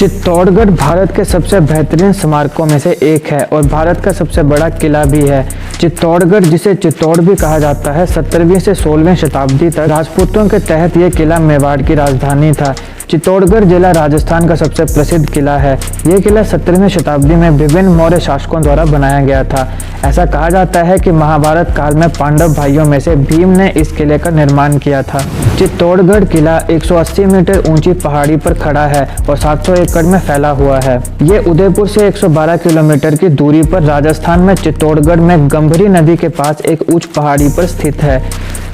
चित्तौड़गढ़ भारत के सबसे बेहतरीन स्मारकों में से एक है और भारत का सबसे बड़ा किला भी है। चित्तौड़गढ़, जिसे चित्तौड़ भी कहा जाता है, 17वीं से 16वीं शताब्दी तक राजपूतों के तहत यह किला मेवाड़ की राजधानी था। चित्तौड़गढ़ जिला राजस्थान का सबसे प्रसिद्ध किला है। यह किला 17वीं शताब्दी में विभिन्न मौर्य शासकों द्वारा बनाया गया था। ऐसा कहा जाता है कि महाभारत काल में पांडव भाइयों में से भीम ने इस किले का निर्माण किया था। चित्तौड़गढ़ किला 180 मीटर ऊंची पहाड़ी पर खड़ा है और 700 एकड़ में फैला हुआ है। ये उदयपुर से 112 किलोमीटर की दूरी पर राजस्थान में चित्तौड़गढ़ में गंभीरी नदी के पास एक ऊंच पहाड़ी पर स्थित है।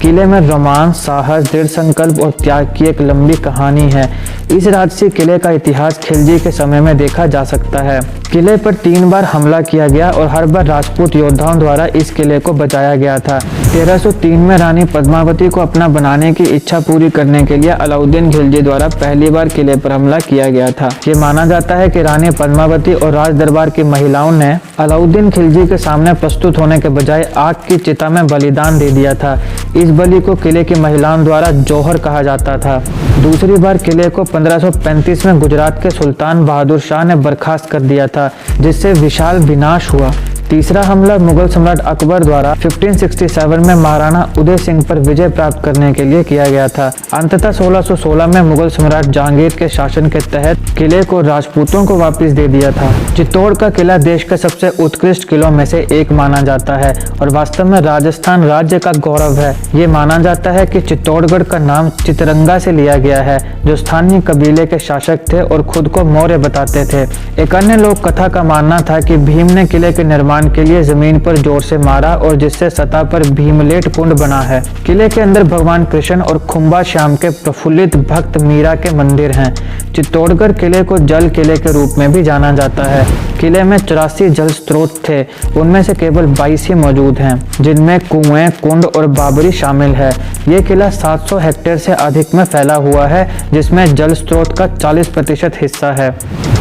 किले में रोमांच, साहस, दृढ़ संकल्प और त्याग की एक लंबी कहानी है। इस राजसी किले का इतिहास खिलजी के समय में देखा जा सकता है। किले पर 3 बार हमला किया गया और हर बार राजपूत योद्धाओं द्वारा इस किले को बचाया गया था। 1303 में रानी पद्मावती को अपना बनाने की इच्छा पूरी करने के लिए अलाउद्दीन खिलजी द्वारा पहली बार किले पर हमला किया गया था। ये माना जाता है कि रानी पद्मावती और राज दरबार की महिलाओं ने अलाउद्दीन खिलजी के सामने प्रस्तुत होने के बजाय आग की चिता में बलिदान दे दिया था। इस बलि को किले की महिलाओं द्वारा जौहर कहा जाता था। दूसरी बार किले को 1535 में गुजरात के सुल्तान बहादुर शाह ने बर्खास्त कर दिया था, जिससे विशाल विनाश हुआ। तीसरा हमला मुगल सम्राट अकबर द्वारा 1567 में महाराणा उदय सिंह पर विजय प्राप्त करने के लिए किया गया था। अंततः 1616 में मुगल सम्राट जहांगीर के शासन के तहत किले को राजपूतों को वापस दे दिया था। चित्तौड़ का किला देश के सबसे उत्कृष्ट किलों में से एक माना जाता है और वास्तव में राजस्थान राज्य का गौरव है। ये माना जाता है कि चित्तौड़गढ़ का नाम चितरंगा से लिया गया है, जो स्थानीय कबीले के शासक थे और खुद को मौर्य बताते थे। एक अन्य लोक कथा का मानना था कि भीम ने किले के निर्माण के लिए जमीन पर जोर से मारा और जिससे सतह पर भीमलेट कुंड बना है। किले के अंदर भगवान कृष्ण और खुम्बा श्याम के प्रफुल्लित भक्त मीरा के मंदिर हैं। चित्तौड़गढ़ किले को जल किले के रूप में भी जाना जाता है। किले में 84 जल स्रोत थे, उनमें से केवल 22 ही मौजूद हैं, जिनमें कुएं, कुंड और बाबरी शामिल है। ये किला 700 हेक्टेयर से अधिक में फैला हुआ है, जिसमें जल स्रोत का 40% हिस्सा है।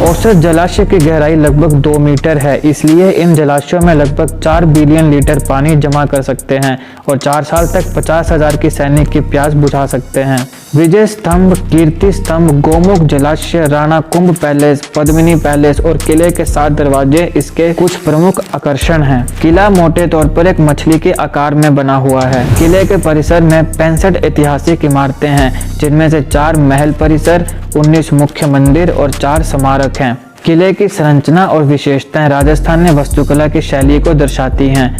औसत जलाशय की गहराई लगभग 2 मीटर है, इसलिए इन जलाशयों में लगभग 4 बिलियन लीटर पानी जमा कर सकते हैं और 4 साल तक 50,000 की सैनिक की प्यास बुझा सकते हैं। विजय स्तंभ, कीर्ति स्तंभ, गोमुख जलाशय, राणा कुंभ पैलेस, पद्मिनी पैलेस और किले के 7 दरवाजे इसके कुछ प्रमुख आकर्षण हैं। किला मोटे तौर पर एक मछली के आकार में बना हुआ है। किले के परिसर में 65 ऐतिहासिक इमारतें हैं, जिनमें से 4 महल परिसर, 19 मुख्य मंदिर और 4 स्मारक हैं। किले की संरचना और विशेषताएं राजस्थानी वास्तुकला की शैली को दर्शाती हैं।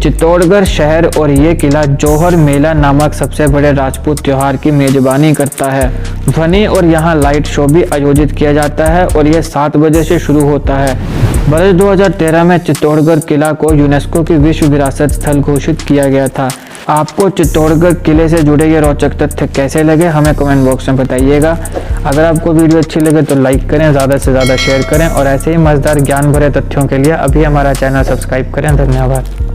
चित्तौड़गढ़ शहर और ये किला जौहर मेला नामक सबसे बड़े राजपूत त्योहार की मेजबानी करता है। ध्वनि और यहाँ लाइट शो भी आयोजित किया जाता है और यह 7 बजे से शुरू होता है। वर्ष 2013 में चित्तौड़गढ़ किला को यूनेस्को की विश्व विरासत स्थल घोषित किया गया था। आपको चित्तौड़गढ़ किले से जुड़े ये रोचक तथ्य कैसे लगे, हमें कमेंट बॉक्स में बताइएगा। अगर आपको वीडियो अच्छी लगे तो लाइक करें, ज़्यादा से ज़्यादा शेयर करें और ऐसे ही मज़ेदार ज्ञान भरे तथ्यों के लिए अभी हमारा चैनल सब्सक्राइब करें। धन्यवाद।